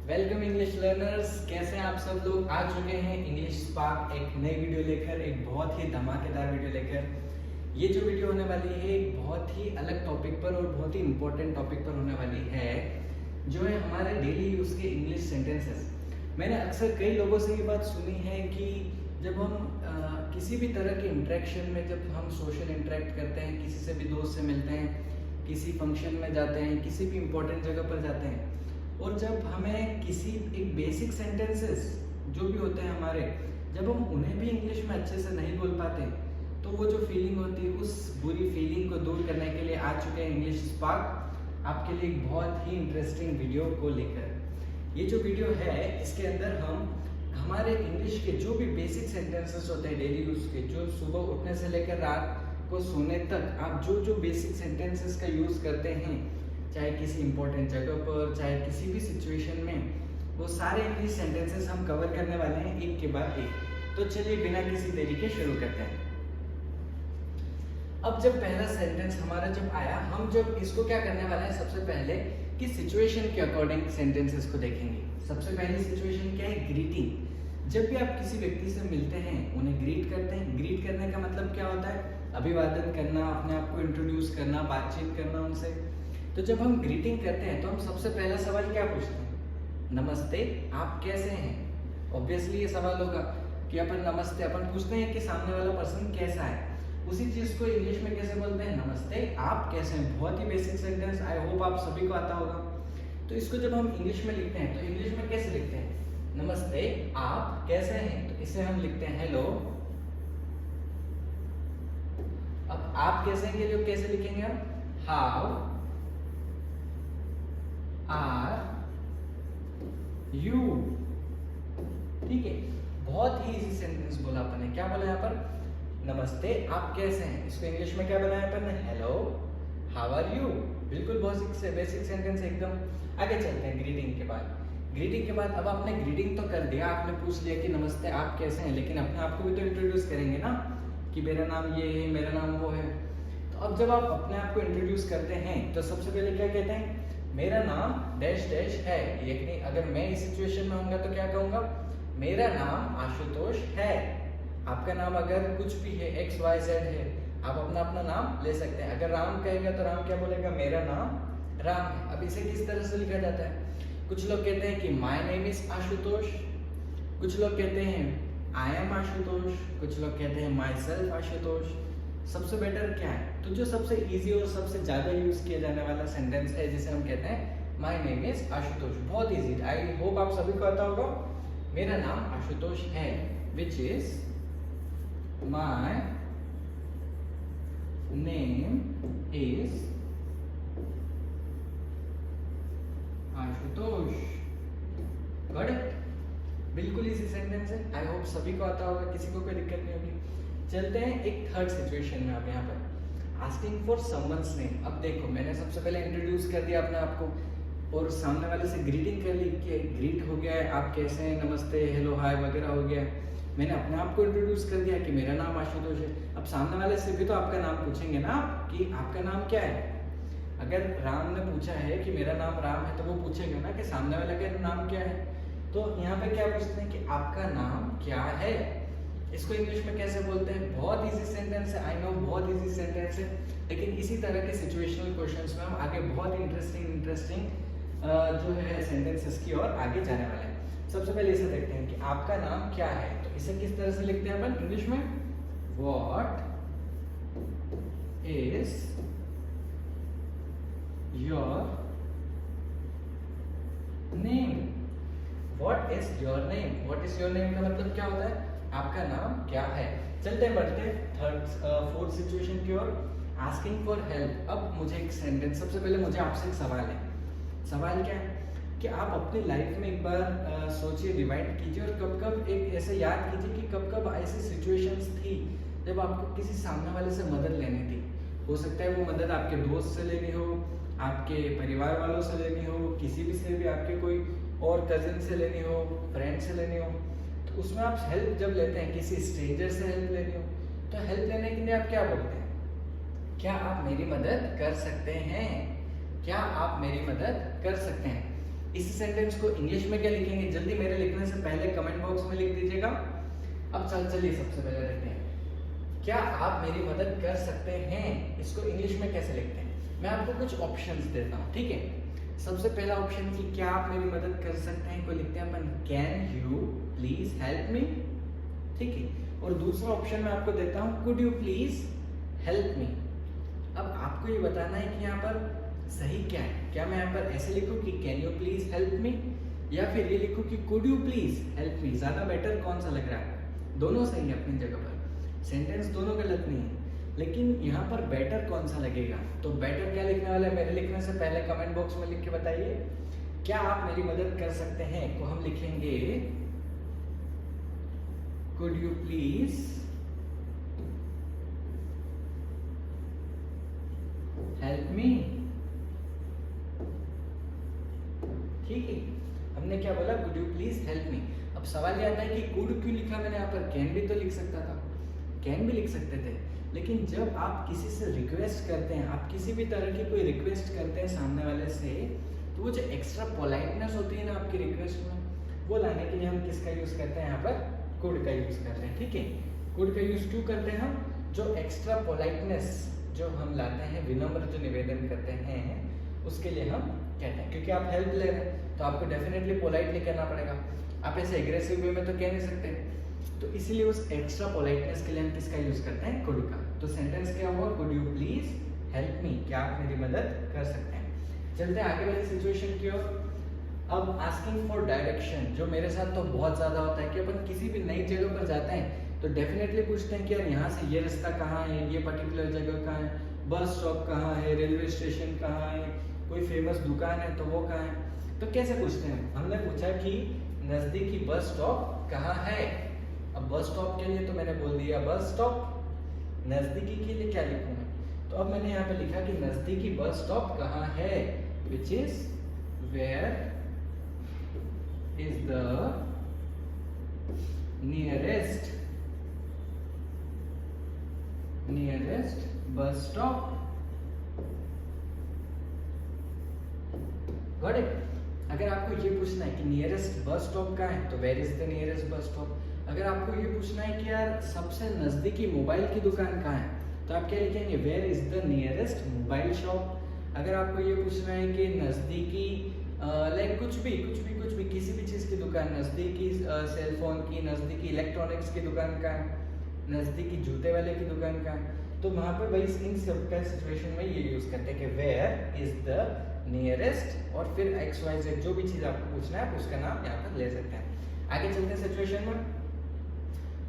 Welcome English learners, कैसे हैं आप सब लोग। आ चुके हैं इंग्लिश स्पार्क एक नई वीडियो लेकर, एक बहुत ही धमाकेदार वीडियो लेकर। ये जो वीडियो होने वाली है एक बहुत ही अलग टॉपिक पर और बहुत ही इंपॉर्टेंट टॉपिक पर होने वाली है, जो है हमारे डेली यूज के इंग्लिश सेंटेंसेस। मैंने अक्सर कई लोगों से ये बात सुनी है कि जब हम किसी भी तरह के इंटरेक्शन में, जब हम सोशल इंटरेक्ट करते हैं, किसी से भी दोस्त से मिलते हैं, किसी फंक्शन में जाते हैं, किसी भी इम्पोर्टेंट जगह पर जाते हैं, और जब हमें किसी एक बेसिक सेंटेंसेस जो भी होते हैं हमारे, जब हम उन्हें भी इंग्लिश में अच्छे से नहीं बोल पाते, तो वो जो फीलिंग होती है, उस बुरी फीलिंग को दूर करने के लिए आ चुके हैं इंग्लिश स्पार्क आपके लिए एक बहुत ही इंटरेस्टिंग वीडियो को लेकर। ये जो वीडियो है इसके अंदर हम हमारे इंग्लिश के जो भी बेसिक सेंटेंसेस होते हैं डेली यूज के, जो सुबह उठने से लेकर रात को सोने तक आप जो जो बेसिक सेंटेंसेस का यूज करते हैं, चाहे किसी इंपॉर्टेंट जगह पर, चाहे किसी भी सिचुएशन में, वो सारे इंग्लिश सेंटेंसेस हम कवर करने वाले हैं एक के बाद एक। तो चलिए बिना किसी देरी के शुरू करते हैं। अब जब पहला सेंटेंस हमारा जब आया, हम जब इसको क्या करने वाले हैं, सबसे पहले कि सिचुएशन के अकॉर्डिंग सेंटेंसेस को देखेंगे। सबसे पहली सिचुएशन क्या है? ग्रीटिंग। जब भी आप किसी व्यक्ति से मिलते हैं, उन्हें ग्रीट करते हैं। ग्रीट करने का मतलब क्या होता है? अभिवादन करना, अपने आप को इंट्रोड्यूस करना, बातचीत करना उनसे। तो जब हम ग्रीटिंग करते हैं तो हम सबसे पहला सवाल क्या पूछते हैं? नमस्ते, आप कैसे हैं? ऑब्वियसली ये सवाल होगा कि अपन नमस्ते, अपन पूछते हैं कि सामने वाला पर्सन कैसा है। उसी चीज को इंग्लिश में कैसे बोलते हैं? नमस्ते, आप कैसे हैं। बहुत ही बेसिक सेंटेंस, आई होप आप सभी को आता होगा। तो इसको जब हम इंग्लिश में लिखते हैं तो इंग्लिश में कैसे लिखते हैं? नमस्ते, आप कैसे हैं। तो इसे हम लिखते हैं हेलो। अब आप कैसे हैं के लिए कैसे लिखेंगे हम? How are you. ठीक है, बहुत ही इजी सेंटेंस बोला अपन ने। क्या बोला यहाँ पर? नमस्ते, आप कैसे हैं। इसको इंग्लिश में क्या बनाया अपन ने? Hello, how are you. बिल्कुल बहुत बेसिक सेंटेंस एकदम। आगे चलते हैं ग्रीटिंग के बाद। ग्रीटिंग के बाद अब आपने ग्रीटिंग तो कर दिया, आपने पूछ लिया कि नमस्ते आप कैसे हैं, लेकिन अपने आप को भी तो इंट्रोड्यूस करेंगे ना, कि मेरा नाम ये है, मेरा नाम वो है। तो अब जब आप अपने आप को इंट्रोड्यूस करते हैं तो सबसे पहले क्या कहते हैं? मेरा नाम डैश डैश है। लेकिन अगर मैं इस सिचुएशन में होऊंगा तो क्या कहूंगा? मेरा नाम आशुतोष है। आपका नाम अगर कुछ भी है, एक्स वाई जेड है, आप अपना अपना नाम ले सकते हैं। अगर राम कहेगा तो राम क्या बोलेगा? मेरा नाम राम है। अब इसे किस तरह से लिखा जाता है? कुछ लोग कहते हैं कि माय नेम इज आशुतोष, कुछ लोग कहते हैं आई एम आशुतोष, कुछ लोग कहते हैं माई सेल्फ आशुतोष। सबसे बेटर क्या है? तो जो सबसे इजी और सबसे ज्यादा यूज किया जाने वाला सेंटेंस है, जिसे हम कहते हैं माय नेम इज आशुतोष। बहुत इजी, आई होप आप सभी को आता होगा। मेरा नाम आशुतोष है, which is my name is Ashutosh. Correct, बिल्कुल इजी सेंटेंस है। आई होप सभी को आता होगा, किसी को कोई दिक्कत नहीं होगी। चलते हैं एक थर्ड सिचुएशन में। अब यहाँ पर आस्किंग फॉर समवन्स नेम। अब देखो, मैंने सबसे पहले इंट्रोड्यूस कर दिया अपने आप को और सामने वाले से ग्रीटिंग कर ली कि ग्रीट हो गया है, आप कैसे हैं, नमस्ते, हेलो, हाय वगैरह हो गया। मैंने अपने आप को इंट्रोड्यूस कर दिया कि मेरा नाम आशुतोष है। अब सामने वाले से भी तो आपका नाम पूछेंगे ना आप, कि आपका नाम क्या है। अगर राम ने पूछा है कि मेरा नाम राम है, तो वो पूछेगा ना कि सामने वाले का नाम क्या है। तो यहाँ पे क्या पूछते हैं कि आपका नाम क्या है। इसको इंग्लिश में कैसे बोलते हैं? बहुत इजी सेंटेंस है, आई नो बहुत इजी सेंटेंस है, लेकिन इसी तरह के सिचुएशनल क्वेश्चंस में हम आगे बहुत इंटरेस्टिंग जो है सेंटेंसेस की ओर आगे जाने वाले हैं। सबसे पहले इसे देखते हैं कि आपका नाम क्या है। तो इसे किस तरह से लिखते हैं अपन इंग्लिश में? What is your name. What is your name. What is your name का मतलब क्या होता है? आपका नाम क्या है। चलते बढ़ते फोर्थ सिचुएशन की ओर, आस्किंग फॉर हेल्प। अब मुझे एक सेंटेंस, सबसे पहले मुझे आपसे एक सवाल है। सवाल क्या है कि आप अपनी लाइफ में एक बार सोचिए, रिवाइंड कीजिए और कब कब एक ऐसे याद कीजिए कि कब कब ऐसी सिचुएशंस थी जब आपको किसी सामने वाले से मदद लेनी थी। हो सकता है वो मदद आपके दोस्त से लेनी हो, आपके परिवार वालों से लेनी हो, किसी भी से भी, आपके कोई और कजिन से लेनी हो, फ्रेंड से लेनी हो। तो उसमें आप हेल्प जब लेते हैं, किसी स्ट्रेंजर से हेल्प लेनी हो, तो हेल्प लेने के लिए आप क्या बोलते हैं? क्या आप मेरी मदद कर सकते हैं? क्या आप मेरी मदद कर सकते हैं? इसी सेंटेंस को इंग्लिश में क्या लिखेंगे, जल्दी मेरे लिखने से पहले कमेंट बॉक्स में लिख दीजिएगा। अब चलिए सबसे पहले देखते हैं, क्या आप मेरी मदद कर सकते हैं, इसको इंग्लिश में कैसे लिखते हैं। मैं आपको कुछ ऑप्शंस देता हूँ, ठीक है। सबसे पहला ऑप्शन कि क्या आप मेरी मदद कर सकते हैं को लिखते हैं अपन can you please help me, ठीक है। और दूसरा ऑप्शन मैं आपको देता हूँ could you please help me. अब आपको ये बताना है कि यहाँ पर सही क्या है। क्या मैं यहाँ पर ऐसे लिखूँ कि कैन यू प्लीज हेल्प मी, या फिर ये लिखूँ कि कुड यू प्लीज हेल्प मी। ज्यादा बेटर कौन सा लग रहा है? दोनों सही है अपनी जगह पर, सेंटेंस दोनों गलत नहीं है, लेकिन यहाँ पर बेटर कौन सा लगेगा। तो बेटर क्या लिखने वाला है, मेरे लिखने से पहले कमेंट बॉक्स में लिख के बताइए। क्या आप मेरी मदद कर सकते हैं को हम लिखेंगे could you please help me, ठीक है। हमने क्या बोला, could you please help me. अब सवाल ये आता है कि कुड क्यों लिखा मैंने यहाँ पर, कैन भी तो लिख सकता था, कैन भी लिख सकते थे। लेकिन जब आप किसी से रिक्वेस्ट करते हैं, आप किसी भी तरह की कोई रिक्वेस्ट करते हैं सामने वाले से, तो वो जो एक्स्ट्रा पोलाइटनेस होती है ना आपकी रिक्वेस्ट में, वो लाने के लिए हम किसका यूज करते हैं, यहाँ पर कुड का यूज करते हैं, ठीक है। कुड का यूज क्यों करते हैं हम, जो एक्स्ट्रा पोलाइटनेस जो हम लाते हैं, विनम्र जो निवेदन करते हैं, उसके लिए हम कहते हैं। क्योंकि आप हेल्प ले रहे हैं तो आपको डेफिनेटली पोलाइटली कहना पड़ेगा, आप ऐसे एग्रेसिव वे में तो कह नहीं सकते। तो इसीलिए उस एक्स्ट्रा पोलाइटनेस के लिए हम किसका यूज करते हैं, कुड का। तो सेंटेंस क्या हुआ, कुड यू प्लीज हेल्प मी, क्या आप मेरी मदद कर सकते हैं। चलते हैं आगे वाली सिचुएशन की ओर। अब आस्किंग फॉर डायरेक्शन, जो मेरे साथ तो बहुत ज्यादा होता है कि अपन किसी भी नई जगह पर जाते हैं तो डेफिनेटली पूछते हैं कि यार यहाँ से ये रास्ता कहाँ है, ये पर्टिकुलर जगह कहाँ है, बस स्टॉप कहाँ है, रेलवे स्टेशन कहाँ है, कोई फेमस दुकान है तो वो कहाँ है। तो कैसे पूछते हैं, हमने पूछा कि नजदीकी बस स्टॉप कहाँ है। अब बस स्टॉप के लिए तो मैंने बोल दिया बस स्टॉप, नजदीकी के लिए क्या लिखूं मैं, तो अब मैंने यहाँ पे लिखा कि नजदीकी बस स्टॉप कहाँ है, which is where is the nearest bus stop. Got it. अगर आपको ये पूछना है कि नियरेस्ट बस स्टॉप कहाँ है, तो where is the nearest bus stop. अगर आपको ये पूछना है कि यार सबसे नजदीकी मोबाइल की दुकान कहाँ है, तो आप क्या लिखेंगे, where is the nearest mobile shop. अगर आपको ये पूछना है कि नजदीकी लाइक कुछ भी किसी भी चीज की दुकान, नजदीकी सेलफोन की, नजदीकी इलेक्ट्रॉनिक्स की दुकान कहाँ है, नजदीकी जूते वाले की दुकान कहाँ है, तो वहां पे भाई इन सब का सिचुएशन में ये यूज करते हैं कि वेयर इज द नियरेस्ट, और फिर एक्स वाई जेड जो भी चीज आपको पूछना है आप उसका नाम यहाँ पर ले सकते हैं। आगे चलते हैं सिचुएशन में,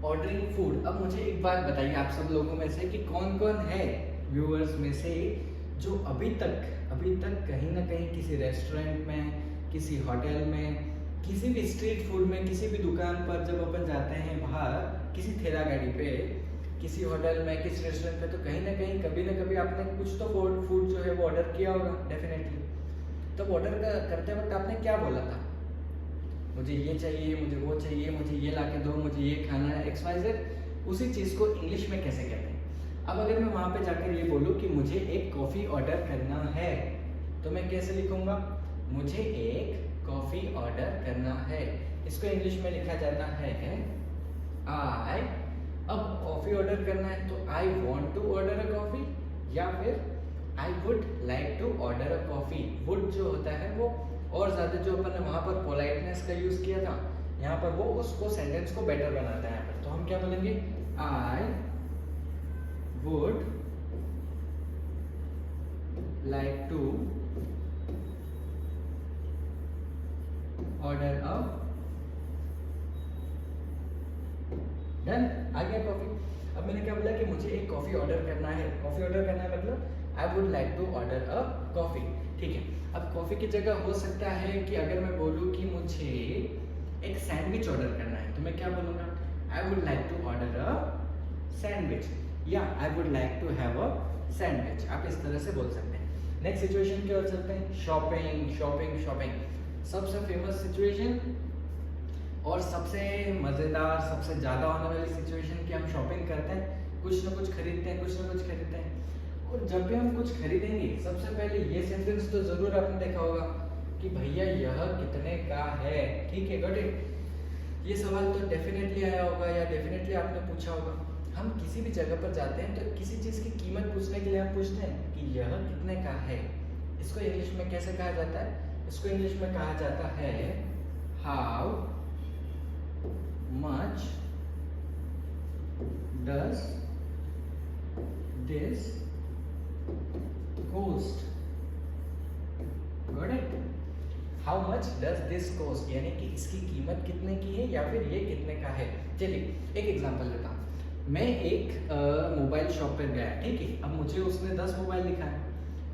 ऑर्डरिंग फूड। अब मुझे एक बात बताइए आप सब लोगों में से कि कौन कौन है व्यूअर्स में से जो अभी तक कहीं ना कहीं किसी रेस्टोरेंट में, किसी होटल में, किसी भी स्ट्रीट फूड में, किसी भी दुकान पर जब अपन जाते हैं बाहर, किसी ठेला गाड़ी पे, किसी होटल में, किसी रेस्टोरेंट पे, तो कहीं ना कहीं कभी ना कभी आपने कुछ तो फूड जो है वो ऑर्डर किया होगा डेफिनेटली। तब ऑर्डर करते वक्त आपने क्या बोला था, मुझे ये चाहिए, मुझे वो चाहिए, मुझे ये ला के दो, मुझे ये खाना है, एक्स वाई जेड। उसी चीज़ को इंग्लिश में कैसे कहते हैं। अब अगर मैं वहाँ पे जाकर ये बोलूँ कि मुझे एक कॉफ़ी ऑर्डर करना है, तो मैं कैसे लिखूँगा, मुझे एक कॉफ़ी ऑर्डर करना है। इसको इंग्लिश में लिखा जाता है आई। अब कॉफ़ी ऑर्डर करना है तो I want to order a coffee, या फिर I would like to order a coffee. Would जो होता है वो और ज़्यादा जो अपन ने वहाँ पर पोलाइटनेस का यूज़ किया था, यहाँ पर वो उसको सेंटेंस को बेटर बनाता है यहाँ पर। तो हम क्या बोलेंगे, I would like to order a, done, आ गया कॉफी। अब मैंने क्या बोला कि मुझे एक कॉफी ऑर्डर करना है। कॉफी ऑर्डर करना है मतलब I would like to order a coffee, ठीक है। अब कॉफी की जगह हो सकता है कि अगर मैं बोलूँ कि मुझे एक सैंडविच ऑर्डर करना है, तो मैं क्या बोलूँगा, I would like to order a sandwich, या I would like to have a sandwich. आप इस तरह से बोल सकते हैं। नेक्स्ट सिचुएशन की ओर चलते हैं, शॉपिंग। सबसे फेमस सिचुएशन और सबसे मज़ेदार, सबसे ज़्यादा होने वाली सिचुएशन कि हम शॉपिंग करते हैं, कुछ ना कुछ खरीदते हैं। और जब भी हम कुछ खरीदेंगे, सबसे पहले ये सेंटेंस तो ज़रूर आपने देखा होगा कि कि भैया यह कितने का है। ठीक है, गॉट इट। ये सवाल तो डेफिनेटली आया होगा या डेफिनेटली आपने पूछा होगा। हम किसी भी जगह पर जाते हैं तो किसी चीज़ की कीमत पूछने के लिए हम पूछते हैं कि यह कितने का है। इसको इंग्लिश में कैसे कहा जाता है? इसको इंग्लिश में कहा जाता है how much does this cost. Got it? How much does this cost, यानी कि इसकी कीमत कितने की है या फिर ये कितने का है। चलिए एक एग्जांपल देता हूँ। मैं एक मोबाइल शॉप पर गया, ठीक है। अब मुझे उसने 10 मोबाइल दिखाया।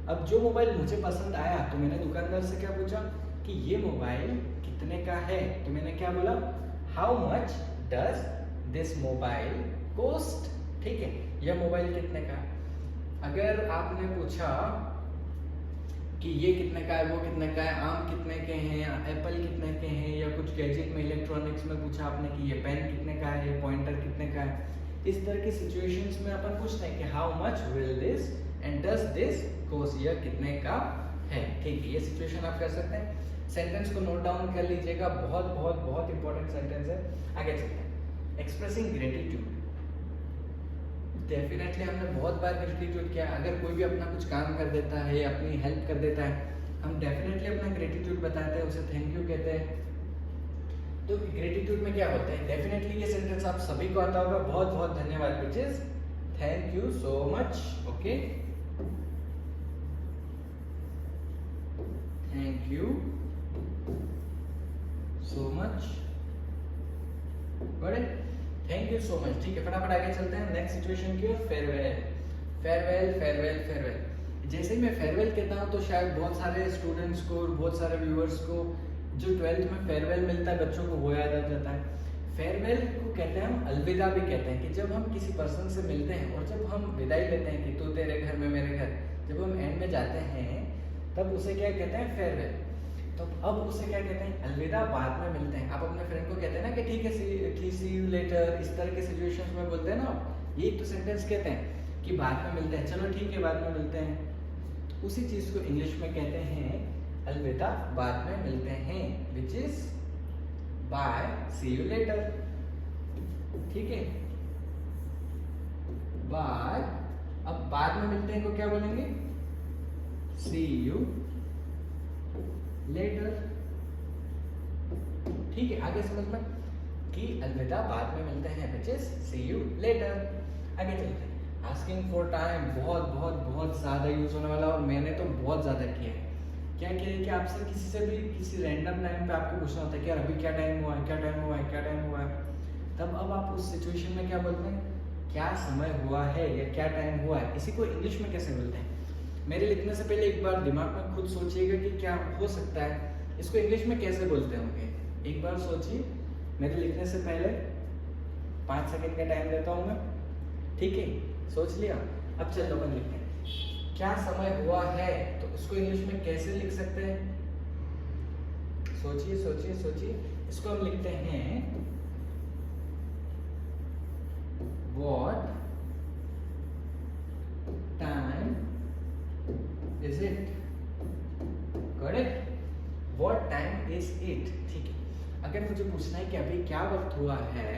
अब जो मोबाइल मुझे पसंद आया तो मैंने दुकानदार से क्या पूछा कि ये मोबाइल कितने का है। तो मैंने क्या बोला, how much does this mobile cost. ठीक है, यह मोबाइल कितने का है। अगर आपने पूछा कि ये कितने का है, वो कितने का है, आम कितने के हैं, एप्पल कितने के हैं, या कुछ गैजेट में इलेक्ट्रॉनिक्स में पूछा आपने कि ये पेन कितने का है, ये पॉइंटर कितने का है, इस तरह की सिचुएशंस में अपन पूछते हैं कि how much will this and does this cost, यह कितने का है। ठीक है, ये सिचुएशन आप कर सकते हैं। सेंटेंस को नोट डाउन कर लीजिएगा, बहुत बहुत बहुत इंपॉर्टेंट सेंटेंस है। आगे चलते हैं। Expressing gratitude. डेफिनेटली हमने बहुत बार ग्रेटिट्यूड किया। अगर कोई भी अपना कुछ काम कर देता है, अपनी हेल्प कर देता है, हम डेफिनेटली अपना ग्रेटिट्यूड बताते हैं, उसे थैंक यू कहते हैं। तो ग्रेटिट्यूड में क्या होता है, डेफिनेटली ये सेंटेंस आप सभी को आता होगा, बहुत बहुत धन्यवाद, which is thank you so much. Okay, thank you so much. बड़े थैंक यू सो मच। ठीक है, फटाफट आगे चलते हैं। नेक्स्ट सिचुएशन की ओर, फेयरवेल। Farewell farewell farewell. जैसे ही मैं फेयरवेल कहता हूँ तो शायद बहुत सारे स्टूडेंट्स को और बहुत सारे व्यूअर्स को जो 12th में फेयरवेल मिलता है बच्चों को, वो याद आ जाता है। फेयरवेल को कहते हैं हम अलविदा भी कहते हैं, कि जब हम किसी पर्सन से मिलते हैं और जब हम विदाई लेते हैं कि तू तेरे घर में मेरे घर, जब हम एंड में जाते हैं तब उसे क्या कहते हैं, फेयरवेल। तो अब उसे क्या कहते हैं, अलविदा, बाद में मिलते हैं। आप अपने फ्रेंड को कहते हैं ना कि ठीक है सी यू लेटर, इस तरह के सिचुएशंस में बोलते हैं ना आप, यही तो सेंटेंस कहते हैं कि बाद में मिलते हैं, चलो ठीक है बाद में मिलते हैं। उसी चीज को इंग्लिश में कहते हैं अलविदा, बाद में मिलते हैं, which is bye, see you later. ठीक है, बाय। अब बाद में मिलते हैं को क्या बोलेंगे, सी यू लेटर। ठीक है, आगे समझ में कि अलविदा, बाद में मिलते हैं, which is see you later. आगे चलते हैं। आस्किंग फॉर टाइम बहुत बहुत बहुत ज्यादा यूज होने वाला, और मैंने तो बहुत ज्यादा किया है। क्या किया है कि आपसे किसी से भी किसी रैंडम टाइम पे आपको पूछना होता है कि यार अभी क्या टाइम हुआ है, क्या टाइम हुआ है, क्या टाइम हुआ है। तब अब आप उस सिचुएशन में क्या बोलते हैं, क्या समय हुआ है या क्या टाइम हुआ है। इसी को इंग्लिश में कैसे बोलते हैं, मेरे लिखने से पहले एक बार दिमाग में खुद सोचिएगा कि क्या हो सकता है, इसको इंग्लिश में कैसे बोलते होंगे। एक बार सोचिए, मेरे लिखने से पहले 5 सेकंड का टाइम देता हूँ मैं। ठीक है, सोच लिया। अब चलो अपन लिखते हैं, क्या समय हुआ है, तो उसको इंग्लिश में कैसे लिख सकते हैं, सोचिए सोचिए सोचिए। इसको हम लिखते हैं what time is it. Correct, what time is it. ठीक है, अगर मुझे पूछना है कि अभी क्या वक्त हुआ है,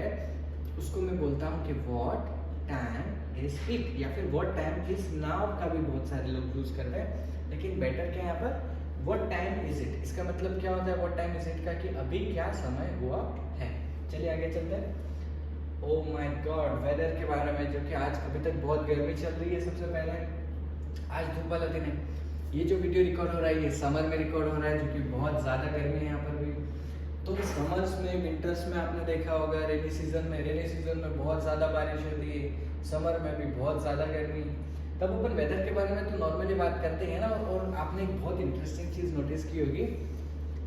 उसको मैं बोलता हूँ कि व्हाट टाइम इज इट, या फिर व्हाट टाइम इज नाउ का भी बहुत सारे लोग यूज करते हैं, लेकिन बेटर क्या है यहाँ पर व्हाट टाइम इज इट। इसका मतलब क्या होता है व्हाट टाइम इज इट का, कि अभी क्या समय हुआ है। चलिए आगे चलते हैं। ओह माय गॉड, वेदर के बारे में, जो कि आज अभी तक बहुत गर्मी चल रही है। सबसे पहले आज धूप वाला दिन है। ये जो वीडियो रिकॉर्ड हो रहा है ये समर में रिकॉर्ड हो रहा है, जो कि बहुत ज़्यादा गर्मी है यहाँ पर भी। तो समर्स में, विंटर्स में आपने देखा होगा, रेनी सीजन में बहुत ज़्यादा बारिश होती है, समर में भी बहुत ज़्यादा गर्मी। तब अपन वेदर के बारे में तो नॉर्मली बात करते हैं ना। और आपने एक बहुत इंटरेस्टिंग चीज़ नोटिस की होगी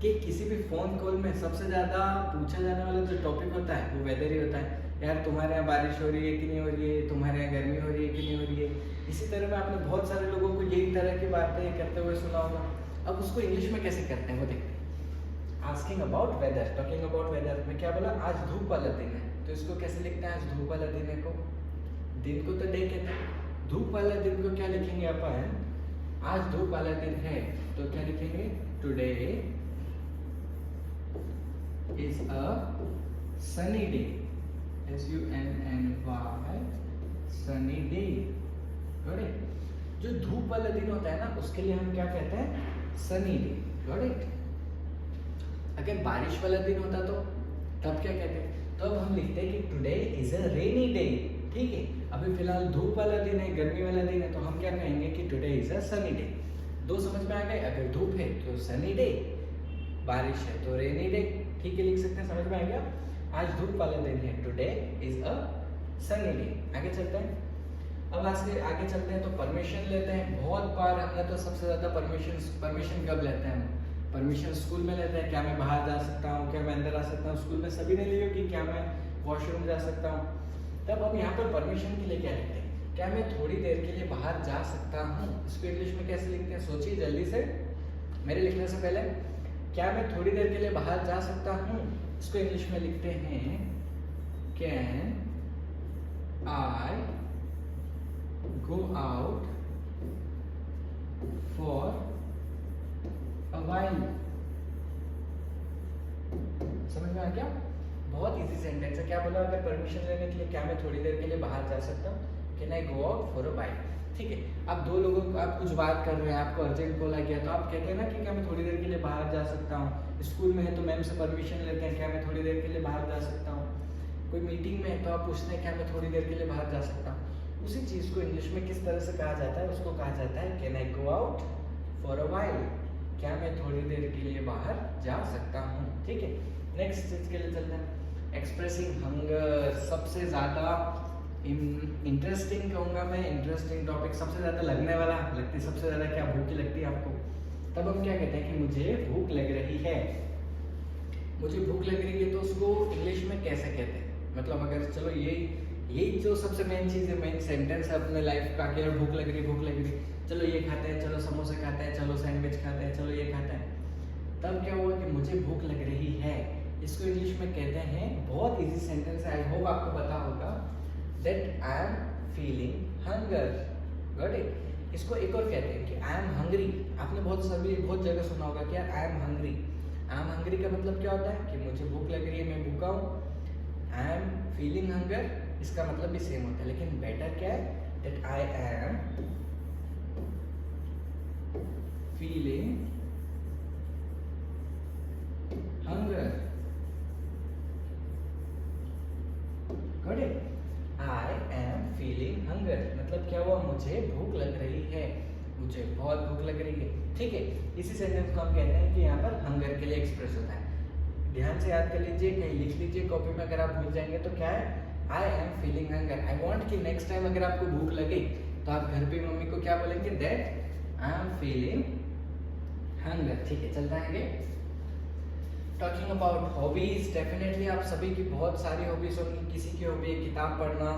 कि किसी भी फ़ोन कॉल में सबसे ज़्यादा पूछा जाने वाला जो टॉपिक होता है वो वेदर ही होता है। यार तुम्हारे यहाँ बारिश हो रही है कि नहीं हो रही है, तुम्हारे यहाँ गर्मी हो रही है कि नहीं हो रही है। इसी तरह में आपने बहुत सारे लोगों को यही तरह की बातें करते हुए सुना होगा। अब उसको इंग्लिश में कैसे करते हैं वो देखते हैं। Asking about whether, talking about whether में क्या बोला, आज धूप वाला दिन है, तो इसको कैसे लिखते हैं, आज धूप वाला दिन है को, दिन को तो डे कहते हैं, धूप वाला दिन को क्या लिखेंगे अपन, आज धूप वाला दिन है तो क्या लिखेंगे, today is a sunny day. SUNNY, sunny day. Got it? जो धूप वाला दिन होता है ना, उसके लिए हम क्या कहते हैं? Sunny day. Got it? अगर बारिश वाला दिन होता तो तब क्या कहते हैं? तब हम लिखते हैं कि today is a rainy day. ठीक है, अभी फिलहाल धूप वाला दिन है, गर्मी वाला दिन है, तो हम क्या कहेंगे कि today is a sunny day. दो समझ में आ गए? अगर धूप है तो सनी डे, बारिश है तो रेनी डे. ठीक है, लिख सकते हैं. समझ में आ गया? आज धूप वाला दिन है, today is a sunny day. आगे चलते हैं. अब आज से आगे चलते हैं तो परमिशन लेते हैं. बहुत बार हमने तो सबसे ज्यादा परमिशन कब लेते हैं? परमिशन स्कूल में लेते हैं. क्या मैं बाहर जा सकता हूँ, क्या मैं अंदर आ सकता हूँ? स्कूल में सभी ने ली होगी. क्या मैं वॉशरूम जा सकता हूँ? तब हम यहाँ पर परमिशन के लिए क्या लिखते हैं? क्या मैं थोड़ी देर के लिए बाहर जा सकता हूँ? इसको इंग्लिश में कैसे लिखते हैं? सोचिए जल्दी से, मेरे लिखने से पहले. क्या मैं थोड़ी देर के लिए बाहर जा सकता हूँ? इसको इंग्लिश में लिखते हैं can I go out for a while. समझ में आ गया? बहुत इजी सेंटेंस है. क्या बोला? अगर परमिशन लेने के लिए क्या मैं थोड़ी देर के लिए बाहर जा सकता हूँ? Can I go out for a while. ठीक है, अब दो लोगों को आप कुछ बात कर रहे हैं, आपको अर्जेंट कॉल आ गया, तो आप कहते हैं ना कि क्या मैं थोड़ी देर के लिए बाहर जा सकता हूँ. स्कूल में है तो मैम से परमिशन लेते हैं, क्या मैं थोड़ी देर के लिए बाहर जा सकता हूँ. कोई मीटिंग में है तो आप पूछते हैं क्या मैं थोड़ी देर के लिए बाहर जा सकता हूँ. उसी चीज़ को इंग्लिश में किस तरह से कहा जाता है? उसको कहा जाता है can I go out for a while. क्या मैं थोड़ी देर के लिए बाहर जा सकता हूँ. ठीक है, नेक्स्ट चीज के लिए चलते हैं. एक्सप्रेसिंग हंगर, सबसे ज़्यादा इंटरेस्टिंग कहूँगा मैं, इंटरेस्टिंग टॉपिक, सबसे ज़्यादा लगने वाला. लगती सबसे ज़्यादा क्या भूख लगती है आपको? तब हम क्या कहते हैं कि मुझे भूख लग रही है. मुझे भूख लग रही है तो उसको इंग्लिश में कैसे कहते हैं? मतलब अगर चलो यही जो सबसे मेन चीज़ है, मेन सेंटेंस है अपने लाइफ का कि यार भूख लग रही, भूख लग रही, चलो ये खाते हैं, चलो समोसे खाते हैं, चलो सैंडविच खाते हैं, चलो ये खाते हैं. तब क्या हुआ कि मुझे भूख लग रही है. इसको इंग्लिश में कहते हैं, बहुत इजी सेंटेंस है, आई होप आपको पता होगा, that I am feeling hunger. Got it? इसको एक और कहते हैं कि आई एम हंग्री. आपने बहुत जगह सुना होगा कि यार I am hungry. I am hungry का मतलब क्या होता है? कि मुझे भूख लग रही है, मैं भूखा हूँ. आई एम फीलिंग हंगर, इसका मतलब भी सेम होता है, लेकिन बेटर क्या है? That I am feeling hunger. Got it? I am feeling hunger मतलब क्या हुआ? मुझे भूख लग रही है, मुझे बहुत भूख लग रही है. ठीक है, इसी सेंटेंस को हम कहते हैं कि यहाँ पर हंगर के लिए एक्सप्रेस होता है. ध्यान से याद कर लीजिए, कहीं लिख लीजिए कॉपी में, अगर आप भूल जाएंगे तो क्या है? I am feeling hunger. I want कि नेक्स्ट टाइम अगर आपको भूख लगे तो आप घर पे मम्मी को क्या बोलेंगे? That I am feeling hunger. ठीक है, चलता है आगे. टॉकिंग अबाउट हॉबीज, डेफिनेटली आप सभी की बहुत सारी हॉबीज होंगी. किसी की हॉबी है किताब पढ़ना,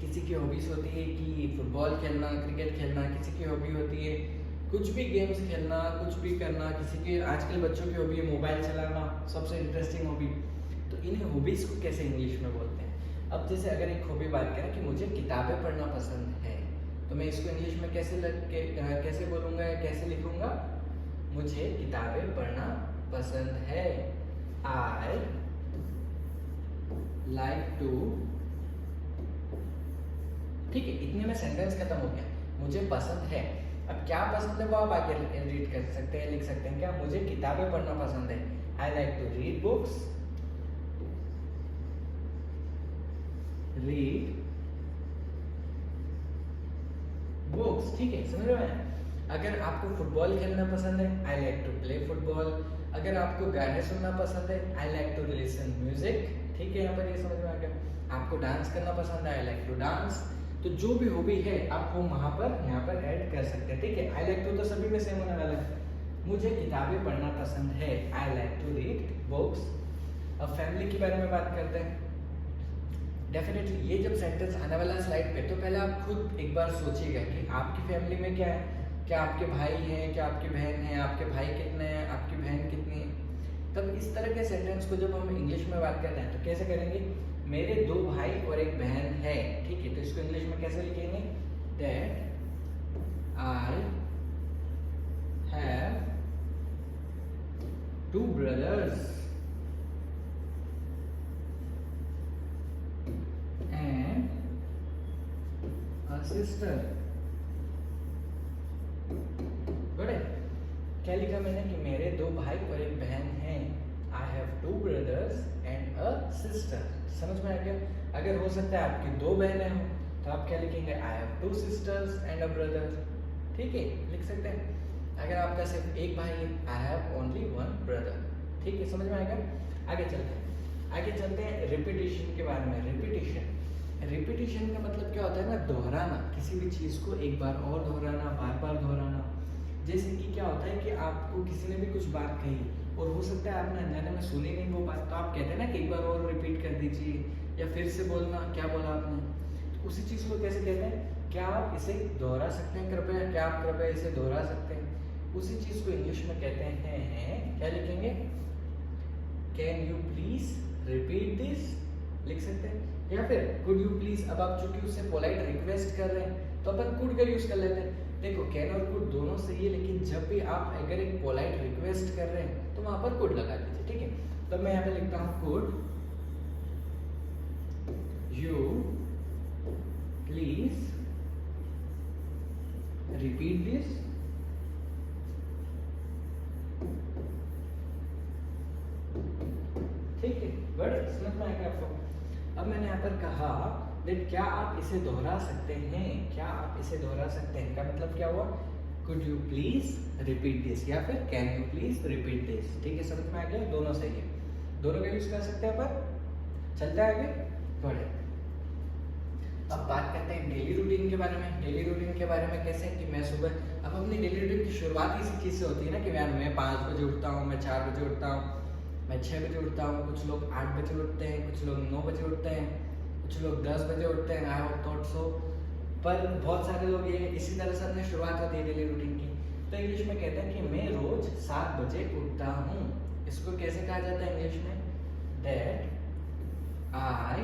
किसी की हॉबीज होती है कि फुटबॉल खेलना, क्रिकेट खेलना, किसी की हॉबी होती है कुछ भी गेम्स खेलना, कुछ भी करना. किसी की आजकल बच्चों की हॉबी है मोबाइल चलाना, सबसे इंटरेस्टिंग हॉबी. तो इन हॉबीज को कैसे इंग्लिश में बोलते हैं? अब जैसे अगर एक हॉबी बात करें कि मुझे किताबें पढ़ना पसंद है, तो मैं इसको इंग्लिश में कैसे बोलूँगा या कैसे लिखूँगा? मुझे किताबें पढ़ना पसंद है. I like to. ठीक है, इतने में सेंटेंस खत्म हो गया. मुझे पसंद है. अब क्या पसंद है वो आप आगे रीड कर सकते हैं, लिख सकते हैं. क्या? मुझे किताबें पढ़ना पसंद है. I like to read books. Read books. ठीक है, समझ रहे हैं? अगर आपको फुटबॉल खेलना पसंद है, I like to play football. अगर आपको गाने सुनना पसंद है, I like to listen music. ठीक है, यहाँ पर ये समझ में आ गया. आपको डांस करना पसंद है, आई लाइक टू डांस. तो जो भी हॉबी है आप वो वहाँ पर यहाँ पर ऐड कर सकते हैं. ठीक है, आई लाइक टू तो सभी में सेम होने वाला है. मुझे किताबें पढ़ना पसंद है, I like to read books. अब फैमिली के बारे में बात करते हैं. डेफिनेटली ये जब सेंटेंस आने वाला स्लाइड पे, तो पहले आप खुद एक बार सोचिएगा कि आपकी फैमिली में क्या है. क्या आपके भाई हैं, क्या आपकी बहन है, आपके भाई कितने हैं, आपकी बहन कितनी है. तब इस तरह के सेंटेंस को जब हम इंग्लिश में बात करते हैं तो कैसे करेंगे? मेरे 2 भाई और एक बहन है. ठीक है, तो इसको इंग्लिश में कैसे लिखेंगे? That I have 2 brothers. Sister. Good है। क्या लिखा मैंने कि मेरे 2 भाई और एक बहन हैं। I have 2 brothers and a sister। समझ में आ गया? अगर हो सकता है आपकी 2 बहनें हो तो आप क्या लिखेंगे? I have 2 sisters and a brother। ठीक है, लिख सकते हैं। अगर आपका सिर्फ एक भाई है, आई हैव ओनली 1 brother। ठीक है, समझ में आएगा? आगे चलते हैं रिपीटिशन के बारे में। रिपीटिशन का मतलब क्या होता है ना, दोहराना। किसी भी चीज़ को एक बार और दोहराना, बार बार दोहराना। जैसे कि क्या होता है कि आपको किसी ने भी कुछ बात कही और हो सकता है आपने अनजाने में सुनी नहीं वो बात, तो आप कहते हैं ना कि एक बार और रिपीट कर दीजिए या फिर से बोलना क्या बोला आपने। तो उसी चीज़ को कैसे कहते हैं? क्या आप इसे दोहरा सकते हैं कृपया? क्या आप कृपया इसे दोहरा सकते हैं? उसी चीज़ को इंग्लिश में कहते हैं, क्या लिखेंगे? Can you please repeat this, लिख सकते हैं। या फिर कुड यू प्लीज। अब आप चूंकि उससे पोलाइट रिक्वेस्ट कर रहे हैं तो अपन कुड का यूज कर लेते हैं। देखो कैन और कुड दोनों सही है, लेकिन जब भी आप अगर एक पोलाइट रिक्वेस्ट कर रहे हैं तो वहां पर कुड लगा दीजिए। ठीक है, तो मैं यहाँ पे लिखता हूँ could you please repeat this. ठीक है, बट समझ में आएगा आपको? अब मैंने यहाँ पर कहा देख क्या आप इसे दोहरा सकते हैं? क्या आप इसे दोहरा सकते हैं का मतलब क्या हुआ? Could you please repeat this या फिर can you please repeat this. ठीक है, समझ में आ गया? दोनों सही है, दोनों का यूज कर सकते हैं अपन। चलता है आगे, बढ़े। अब बात करते हैं डेली रूटीन के बारे में। डेली रूटीन के बारे में कैसे कि मैं सुबह, अब अपनी डेली रूटीन की शुरुआत इसी चीज़ से होती है ना कि यार मैं 5 बजे उठता हूँ, मैं 4 बजे उठता हूँ, मैं 6 बजे उठता हूँ। कुछ लोग 8 बजे उठते हैं, कुछ लोग 9 बजे उठते हैं, कुछ लोग 10 बजे उठते हैं। आई होप नॉट सो, पर बहुत सारे लोग ये इसी तरह से अपनी शुरुआत होती है डेली रूटीन की। तो इंग्लिश में कहते हैं कि मैं रोज 7 बजे उठता हूँ। इसको कैसे कहा जाता है इंग्लिश में? दैट आई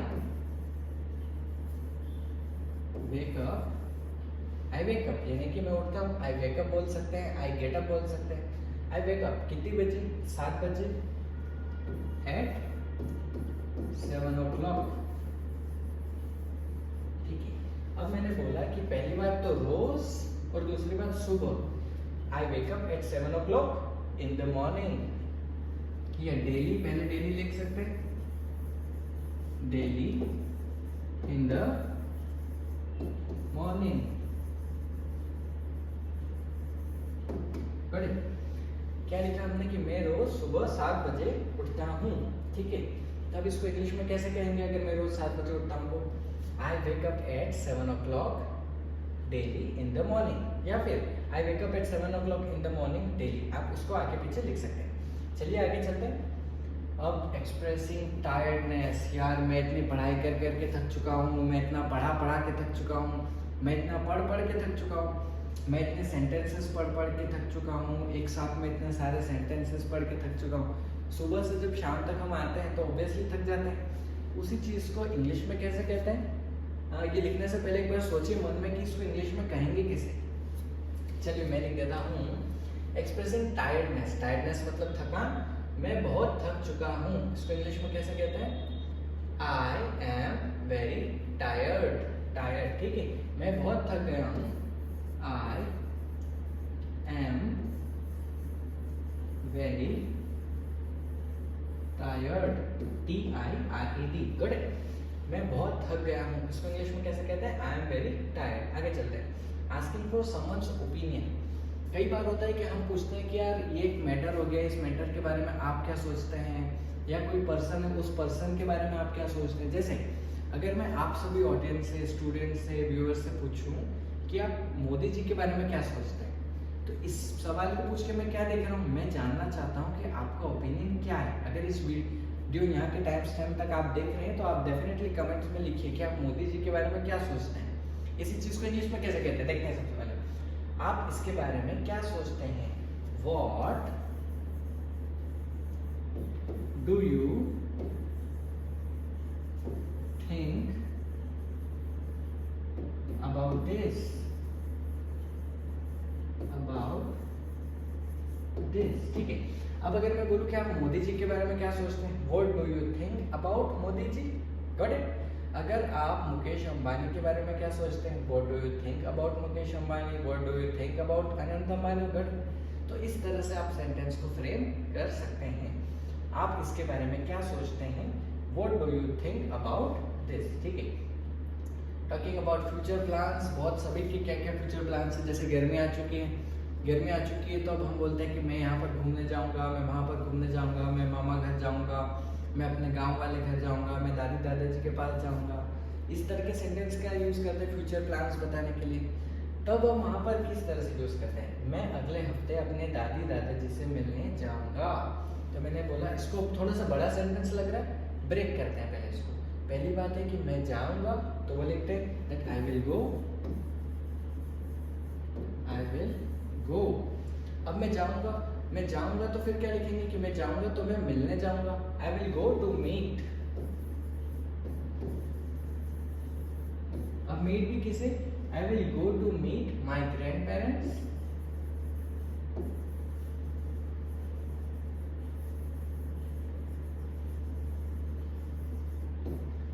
वेक अप, यानी कि मैं उठता हूँ। आई वेक अप बोल सकते हैं, आई गेट अप बोल सकते हैं। आई वेक अप कितनी बजे? 7 बजे एट 7 o'clock। ठीक है, अब मैंने बोला कि पहली बात तो रोज और दूसरी बात सुबह। I wake up at 7 o'clock in the morning. या डेली, पहले डेली लिख सकते हैं, डेली इन द मॉर्निंग। क्या लिखा हमने कि मैं रोज सुबह 7 बजे उठता हूँ। ठीक है, तब इसको इंग्लिश में कैसे कहेंगे अगर मैं रोज 7 बजे उठता हूँ? I wake up at 7 o'clock daily in the morning, या फिर I wake up at 7 o'clock in the morning daily. आप उसको आगे पीछे लिख सकते हैं। चलिए आगे चलते हैं। अब एक्सप्रेसिंग टायर्डनेस, यार मैं इतनी पढ़ाई कर करके थक चुका हूँ, मैं इतना पढ़ा के थक चुका हूँ, मैं इतना पढ़ के थक चुका हूँ, मैं इतने सेंटेंसेस पढ़ के थक चुका हूँ, एक साथ में इतने सारे सेंटेंसेस पढ़ के थक चुका हूँ। सुबह से जब शाम तक हम आते हैं तो ऑब्वियसली थक जाते हैं। उसी चीज़ को इंग्लिश में कैसे कहते हैं? ये लिखने से पहले एक बार सोचिए मन में कि इसको इंग्लिश में कहेंगे किसे। चलिए मैं लिख देता हूँ एक्सप्रेसिंग टायर्डनेस। टायर्डनेस मतलब थकान। मैं बहुत थक चुका हूँ, इसको इंग्लिश में कैसे कहते हैं? I am very tired. Tired, ठीक है, मैं बहुत थक गया हूँ। I am very tired, TIRED। Good, मैं बहुत थक गया हूँ, इसको इंग्लिश में कैसे कहते हैं? I am very tired. आगे चलते हैं। Asking for someone's opinion. कई बार होता है कि हम पूछते हैं कि यार ये एक मैटर हो गया, इस मैटर के बारे में आप क्या सोचते हैं, या कोई पर्सन है उस पर्सन के बारे में आप क्या सोचते हैं। जैसे अगर मैं आप सभी ऑडियंस से, स्टूडेंट से, व्यूअर्स से पूछूं कि आप मोदी जी के बारे में क्या सोचते हैं, तो इस सवाल को पूछ के मैं क्या देख रहा हूँ? मैं जानना चाहता हूँ कि आपका ओपिनियन क्या है। अगर इस वीडियो यहाँ के टाइम स्टैम्प तक आप देख रहे हैं तो आप डेफिनेटली कमेंट्स में लिखिए कि आप मोदी जी के बारे में क्या सोचते हैं। इसी चीज़ को इंग्लिश में कैसे कहते हैं देखते हैं। सबसे पहले आप इसके बारे में क्या सोचते हैं? What do you think about this? ठीक है, अब अगर मैं बोलूं कि आप मोदी जी के बारे में क्या सोचते हैं? What do you think about Modi ji? Got it? अगर आप मुकेश अंबानी के बारे में क्या सोचते हैं, what do you think about Mukesh Ambani, what do you think about Anant Ambani, but तो इस तरह से आप सेंटेंस को फ्रेम कर सकते हैं। आप इसके बारे में क्या सोचते हैं, what do you think about this, ठीक है। टॉकिंग अबाउट फ्यूचर प्लान्स, बहुत सभी के क्या क्या फ्यूचर प्लान्स है, जैसे गर्मी आ चुकी है, गर्मी आ चुकी है तो अब हम बोलते हैं कि मैं यहाँ पर घूमने जाऊँगा, मैं वहाँ पर घूमने जाऊँगा, मैं मामा घर जाऊँगा, मैं अपने गांव वाले घर जाऊँगा, मैं दादी दादाजी के पास जाऊँगा। इस तरह के सेंटेंस का यूज़ करते हैं फ्यूचर प्लान्स बताने के लिए। तब हम वहाँ पर किस तरह से यूज़ करते हैं, मैं अगले हफ्ते अपने दादी दादाजी से मिलने जाऊँगा। तो मैंने बोला इसको थोड़ा सा बड़ा सेंटेंस लग रहा है, ब्रेक करते हैं पहले इसको। पहली बात है कि मैं जाऊँगा, तो वो लिखते हैं that I will go, I will गो। अब मैं जाऊँगा तो फिर क्या लिखेंगे कि मैं जाऊँगा तो मैं मिलने जाऊँगा, I will go to meet. अब मीट भी किसे, I will go to meet my grand parents.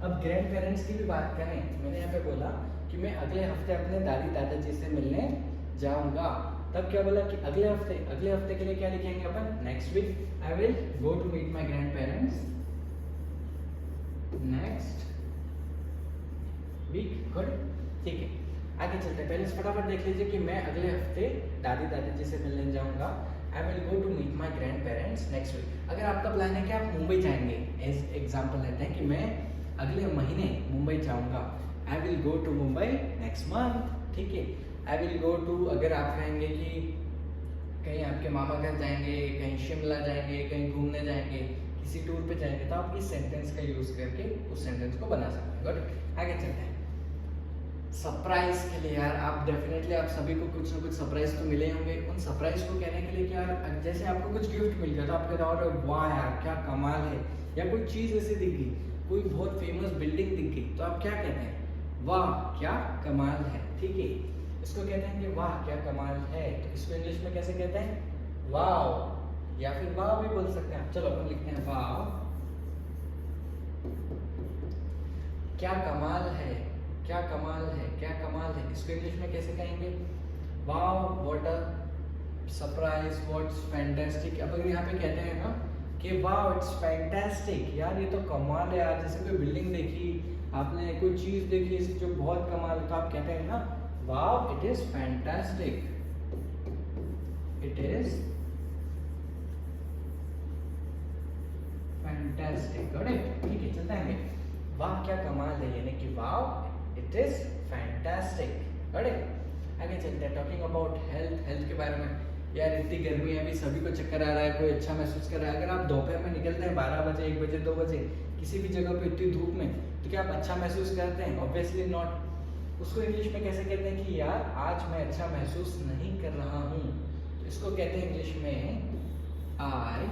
अब ग्रैंड पेरेंट्स की भी बात करें, मैंने यहाँ पे बोला कि मैं अगले हफ्ते अपने दादी दादाजी से मिलने जाऊंगा। तब क्या बोला कि अगले हफ्ते के लिए क्या लिखेंगे अपन, next week, I will go to meet my grand parents next week. Good, ठीक है, आगे चलते हैं। पहले फटाफट देख लीजिए कि मैं अगले हफ्ते दादी दादाजी से मिलने जाऊंगा, I will go to meet my grand parents next week. अगर आपका प्लान है कि आप मुंबई जाएंगे, एज एग्जाम्पल लेते हैं कि मैं अगले महीने मुंबई जाऊंगा, I will go to Mumbai next month, ठीक है। आई विल गो टू, अगर आप कहेंगे कि कहीं आपके मामा घर जाएंगे, कहीं शिमला जाएंगे, कहीं घूमने जाएंगे, किसी टूर पे जाएंगे, तो आप इस सेंटेंस का यूज करके उस सेंटेंस को बना सकते हैं। गुड, आगे चलते हैं। सरप्राइज के लिए यार, आप डेफिनेटली आप सभी को कुछ ना कुछ सरप्राइज तो मिले होंगे। उन सरप्राइज को कहने के लिए क्या, जैसे आपको कुछ गिफ्ट मिल गया तो आप कहते हो वाह यार क्या कमाल है, या कोई चीज ऐसी दिख गई, कोई बहुत फेमस बिल्डिंग दिख गई, तो आप क्या कहते हैं, वाह क्या कमाल है, ठीक है। इसको कहते हैं कि वाह क्या कमाल है। तो इसको इंग्लिश में कैसे कहते हैं, वाव, या फिर वाह भी बोल सकते हैं। चलो अपन लिखते हैं वाह क्या कमाल है, क्या कमाल है, क्या कमाल है। इसको इंग्लिश में कैसे कहेंगे, wow what a surprise, what's fantastic. अब अगर यहाँ पे कहते हैं ना कि वाव इट्स फैंटास्टिक, यार ये तो कमाल है यार, जैसे कोई बिल्डिंग देखी आपने, कोई चीज देखी जो बहुत कमाल है, तो आप कहते हैं ना wow it is fantastic, it is fantastic. Got it, ठीक है, चलते हैं। वाह क्या कमाल है, यानी कि wow it is fantastic. Got it, आगे चलते हैं। टॉकिंग अबाउट हेल्थ, हेल्थ के बारे में। यार इतनी गर्मी है, अभी सभी को चक्कर आ रहा है, कोई अच्छा महसूस कर रहा है। अगर आप दोपहर में निकलते हैं 12 बजे, 1 बजे, 2 बजे किसी भी जगह पे इतनी धूप में, तो क्या आप अच्छा महसूस करते हैं, ऑब्वियसली नॉट। उसको इंग्लिश में कैसे कहते हैं कि यार आज मैं अच्छा महसूस नहीं कर रहा हूँ, तो इसको कहते हैं इंग्लिश में I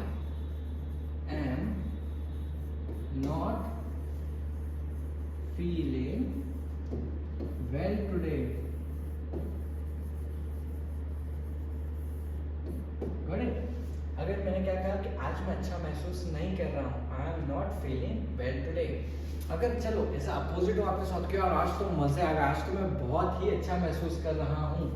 am not feeling well today. Got it. अगर मैंने क्या कहा कि आज मैं अच्छा महसूस नहीं कर रहा हूँ, I am not feeling well today. अगर चलो ऐसा अपोजिट हो आपके साथ, क्या आज तो मजे आ गया, आज तो मैं बहुत ही अच्छा महसूस कर रहा हूँ,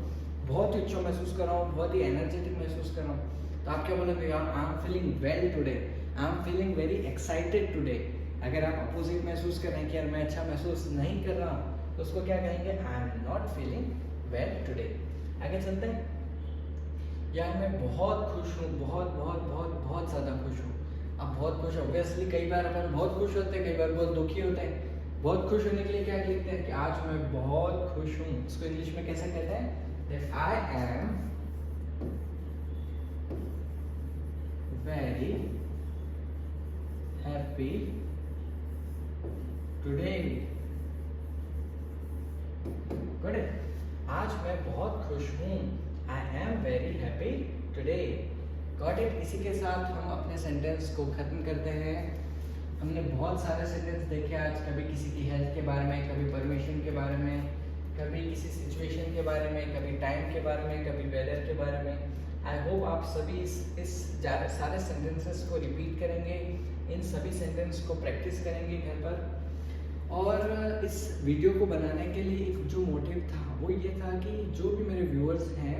बहुत ही अच्छा महसूस कर रहा हूँ, बहुत ही एनर्जेटिक महसूस कर रहा हूँ, तो आप क्या बोलेंगे, यार I am feeling well today, I am feeling very excited today. अगर आप अपोजिट महसूस कर रहे हैं कि यार मैं अच्छा महसूस नहीं कर रहा हूँ, तो उसको क्या कहेंगे, I am not feeling well today. आगे चलते हैं। यार मैं बहुत खुश हूँ, बहुत बहुत बहुत बहुत ज़्यादा खुश हूँ। अब बहुत खुश, ऑब्वियसली कई बार अपन बहुत खुश होते हैं, कई बार बहुत दुखी होते हैं। बहुत खुश होने के लिए क्या लिखते हैं कि आज मैं बहुत खुश हूँ। इसको इंग्लिश में कैसे कहते हैं, that I am very happy today. Good, आज मैं बहुत खुश हूँ, I am very happy today. Got it. इसी के साथ हम अपने सेंटेंस को खत्म करते हैं। हमने बहुत सारे सेंटेंस देखे आज, कभी किसी की हेल्थ के बारे में, कभी परमिशन के बारे में, कभी किसी सिचुएशन के बारे में, कभी टाइम के बारे में, कभी वेदर के बारे में। आई होप आप सभी इस सारे सेंटेंसेस को रिपीट करेंगे, इन सभी सेंटेंस को प्रैक्टिस करेंगे घर पर। और इस वीडियो को बनाने के लिए एक जो मोटिव था वो ये था कि जो भी मेरे व्यूअर्स हैं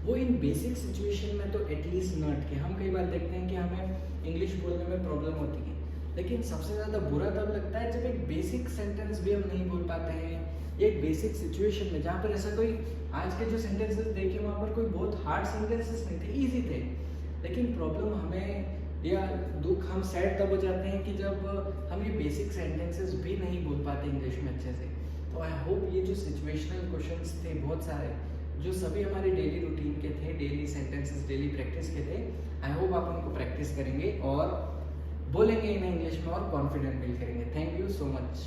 वो इन बेसिक सिचुएशन में तो एटलीस्ट न अटके। हम कई बार देखते हैं कि हमें इंग्लिश बोलने में प्रॉब्लम होती है, लेकिन सबसे ज़्यादा बुरा तब लगता है जब एक बेसिक सेंटेंस भी हम नहीं बोल पाते हैं, एक बेसिक सिचुएशन में जहाँ पर ऐसा कोई, आज के जो सेंटेंसेस देखे वहाँ पर कोई बहुत हार्ड सेंटेंसेस नहीं थे, ईजी थे, लेकिन प्रॉब्लम हमें या दुख हम सैड तब हो जाते हैं कि जब हम ये बेसिक सेंटेंसेस भी नहीं बोल पाते इंग्लिश में अच्छे से। तो आई होप ये जो सिचुएशनल क्वेश्चंस थे बहुत सारे, जो सभी हमारे डेली रूटीन के थे, डेली सेंटेंसेस, डेली प्रैक्टिस के थे, आई होप आप उनको प्रैक्टिस करेंगे और बोलेंगे इन्हें इंग्लिश में और कॉन्फिडेंट फील करेंगे। Thank you so much.